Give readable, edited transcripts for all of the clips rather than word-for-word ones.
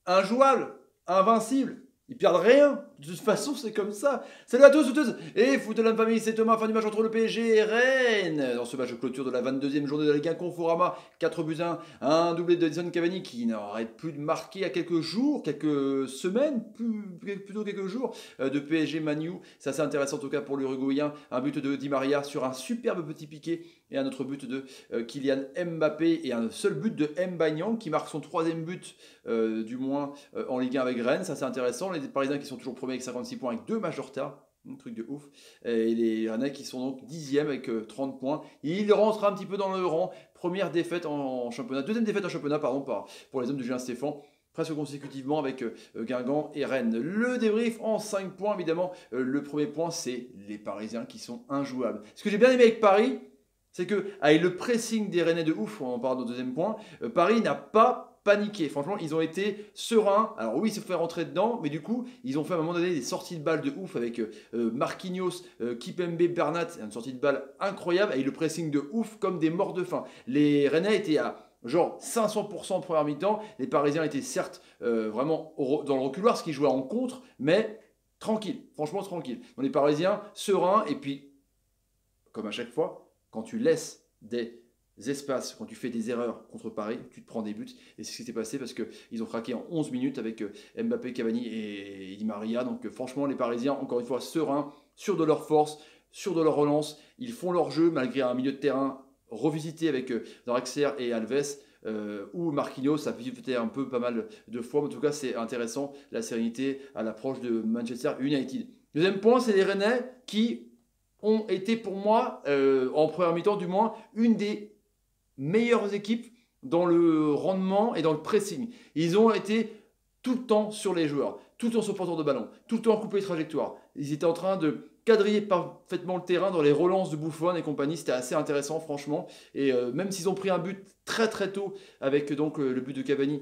injouables, invincibles. Ils perdent rien. De toute façon, c'est comme ça. Salut à tous, toutes. Et foot de la famille, c'est Thomas. Fin du match entre le PSG et Rennes. Dans ce match de clôture de la 22e journée de la Ligue 1 Conforama, 4 buts 1. Un doublé de Edison Cavani qui n'arrête plus de marquer à quelques jours, quelques semaines, plutôt quelques jours de PSG Manu. C'est assez intéressant en tout cas pour l'Uruguayen. Un but de Di Maria sur un superbe petit piqué. Et un autre but de Kylian Mbappé et un seul but de M'Banyang qui marque son 3e but du moins en Ligue 1 avec Rennes. Ça c'est intéressant. Les Parisiens qui sont toujours premiers avec 56 points avec 2 matchs de retard. Un truc de ouf. Et les Rennais qui sont donc 10e avec 30 points. Il rentre un petit peu dans le rang. Première défaite en championnat. Deuxième défaite en championnat pardon, pour les hommes de Julien Stéphan. Presque consécutivement avec Guingamp et Rennes. Le débrief en 5 points évidemment. Le premier point c'est les Parisiens qui sont injouables. Ce que j'ai bien aimé avec Paris, c'est que avec le pressing des Rennais de ouf, on en parle dans le deuxième point, Paris n'a pas paniqué. Franchement, ils ont été sereins. Alors oui, ils se sont fait rentrer dedans, mais du coup, ils ont fait à un moment donné des sorties de balles de ouf avec Marquinhos, Kipembe, Bernat, une sortie de balle incroyable, avec le pressing de ouf comme des morts de faim. Les Rennais étaient à genre 500% en première mi-temps. Les Parisiens étaient certes vraiment dans le reculoir, ce qui jouait en contre, mais tranquille, franchement tranquille. Donc les Parisiens sereins, et puis, comme à chaque fois, quand tu laisses des espaces, quand tu fais des erreurs contre Paris, tu te prends des buts. Et c'est ce qui s'est passé parce qu'ils ont craqué en 11 minutes avec Mbappé, Cavani et Di Maria. Donc franchement, les Parisiens, encore une fois, sereins, sûrs de leur force, sûrs de leur relance. Ils font leur jeu malgré un milieu de terrain revisité avec Draxler et Alves. Ou Marquinhos a pivoté un peu pas mal de fois. Mais en tout cas, c'est intéressant, la sérénité à l'approche de Manchester United. Deuxième point, c'est les Rennais qui ont été pour moi, en première mi-temps du moins, une des meilleures équipes dans le rendement et dans le pressing. Ils ont été tout le temps sur les joueurs, tout le temps sur le porteur de ballon, tout le temps coupé les trajectoires. Ils étaient en train de quadriller parfaitement le terrain dans les relances de Buffon et compagnie. C'était assez intéressant franchement. Et même s'ils ont pris un but très très tôt avec donc le but de Cavani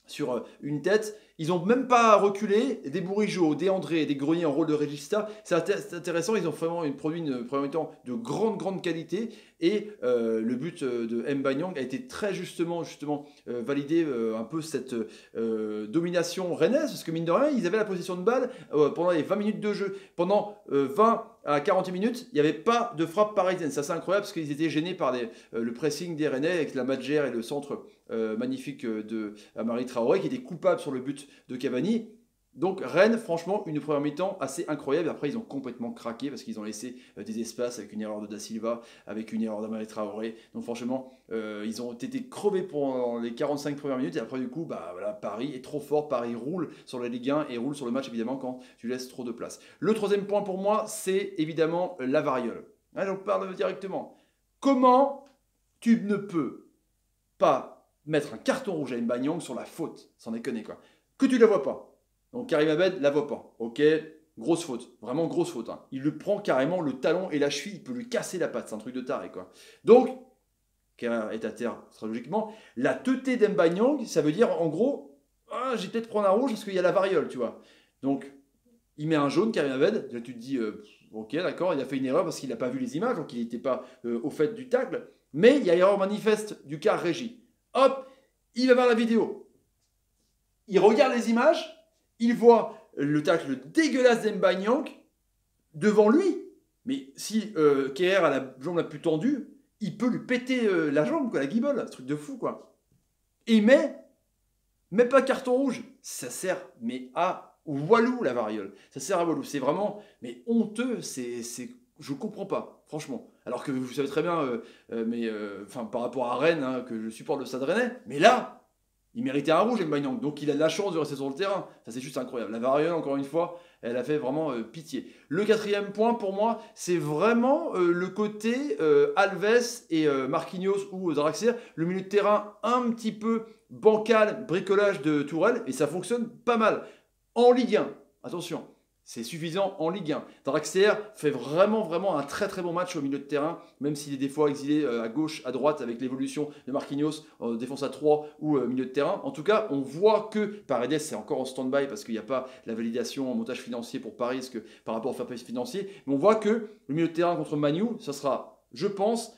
sur une tête, ils n'ont même pas reculé. Des Bourigeaud, des André, des Grenier en rôle de régista, c'est intéressant. Ils ont vraiment produit une première mi-temps de grande qualité. Et le but de M'Banyang a été très justement validé un peu cette domination rennaise, parce que mine de rien, ils avaient la possession de balle pendant les 20 minutes de jeu. Pendant 20 à 40 minutes, il n'y avait pas de frappe parisienne. Ça c'est incroyable parce qu'ils étaient gênés par le pressing des Rennais avec la Madjer et le centre magnifique de Amari Traoré qui était coupable sur le but de Cavani. Donc Rennes, franchement, une première mi-temps assez incroyable. Après, ils ont complètement craqué parce qu'ils ont laissé des espaces avec une erreur de Da Silva, avec une erreur d'Amari Traoré. Donc franchement, ils ont été crevés pendant les 45 premières minutes. Et après, du coup, voilà, Paris est trop fort. Paris roule sur la Ligue 1 et roule sur le match, évidemment, quand tu laisses trop de place. Le troisième point pour moi, c'est évidemment la variole. Là, j'en parle directement. Comment tu ne peux pas mettre un carton rouge à M'Banyang sur la faute, sans déconner quoi, que tu ne la vois pas. Donc Karim Abed la voit pas, ok, grosse faute, vraiment grosse faute. Hein. Il lui prend carrément le talon et la cheville, il peut lui casser la patte, c'est un truc de taré quoi. Donc, Kerrer est à terre très logiquement. La teuté d'M'Banyang, ça veut dire en gros, j'ai peut-être prendre un rouge parce qu'il y a la variole, tu vois. Donc, il met un jaune, Karim Abed, là tu te dis, ok d'accord, il a fait une erreur parce qu'il n'a pas vu les images, donc il n'était pas au fait du tacle, mais il y a erreur manifeste du quart régie. Hop, il va voir la vidéo. Il regarde les images, il voit le tacle dégueulasse d'M'Banyang devant lui. Mais si Kerrer a la jambe la plus tendue, il peut lui péter la jambe, quoi, la guibole. Ce truc de fou, quoi. Et il met pas carton rouge. Ça sert, mais à Walou, la variole. Ça sert à Walou. C'est vraiment, mais honteux. Je comprends pas, franchement. Alors que vous savez très bien, par rapport à Rennes, hein, que je supporte le Stade Rennais, mais là, il méritait un rouge, M'Banyang, donc il a de la chance de rester sur le terrain. Ça, c'est juste incroyable. La variole, encore une fois, elle a fait vraiment pitié. Le quatrième point, pour moi, c'est vraiment le côté Alves et Marquinhos ou Draxler. Le milieu de terrain un petit peu bancal, bricolage de Tourelle, et ça fonctionne pas mal. En Ligue 1, attention, c'est suffisant en Ligue 1. Draxler fait vraiment un très bon match au milieu de terrain, même s'il est des fois exilé à gauche, à droite, avec l'évolution de Marquinhos, défense à 3 ou milieu de terrain. En tout cas, on voit que Paredes c'est encore en stand-by parce qu'il n'y a pas la validation en montage financier pour Paris par rapport au fair play financier. Mais on voit que le milieu de terrain contre Manu, ça sera, je pense,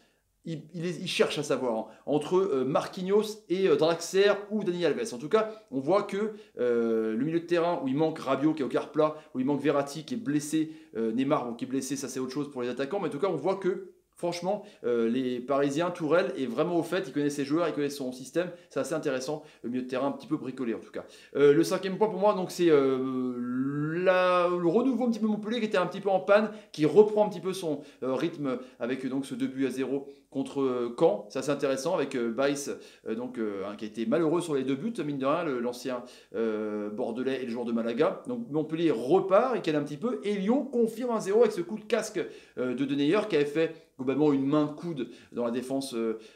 il cherche à savoir hein, entre Marquinhos et Draxler ou Dani Alves. En tout cas, on voit que le milieu de terrain où il manque Rabiot qui est au quart plat, où il manque Verratti qui est blessé, Neymar bon, qui est blessé, ça c'est autre chose pour les attaquants, mais en tout cas on voit que franchement, les Parisiens, Tourelle est vraiment au fait, il connaît ses joueurs, il connaît son système, c'est assez intéressant, le milieu de terrain un petit peu bricolé en tout cas. Le cinquième point pour moi, donc c'est le renouveau un petit peu Montpellier qui était un petit peu en panne, qui reprend un petit peu son rythme avec donc ce 2-0 contre Caen, c'est assez intéressant avec Baïs qui a été malheureux sur les 2 buts, mine de rien, l'ancien Bordelais et le joueur de Malaga. Donc Montpellier repart et qu'elle un petit peu, et Lyon confirme 1-0 avec ce coup de casque de Denayer qui avait fait globalement une main coude dans la défense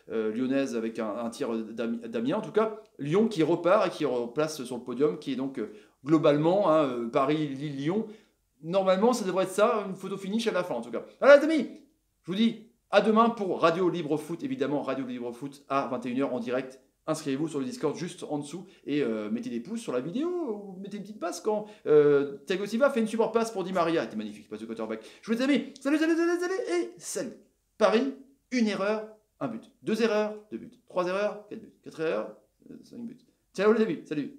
lyonnaise avec un tir d'Amiens. En tout cas, Lyon qui repart et qui replace sur le podium, qui est donc globalement Paris, Lille, Lyon. Normalement, ça devrait être ça, une photo finish à la fin en tout cas. Voilà les amis, je vous dis à demain pour Radio Libre Foot, évidemment, Radio Libre Foot à 21h en direct. Inscrivez-vous sur le Discord juste en dessous et mettez des pouces sur la vidéo ou mettez une petite passe quand Thiago Silva fait une super passe pour Di Maria. C'était magnifique, passe de quarterback. Je vous dis amis, salut et salut. Paris, une erreur, un but. 2 erreurs, 2 buts. 3 erreurs, 4 buts. 4 erreurs, 5 buts. Ciao les amis, salut.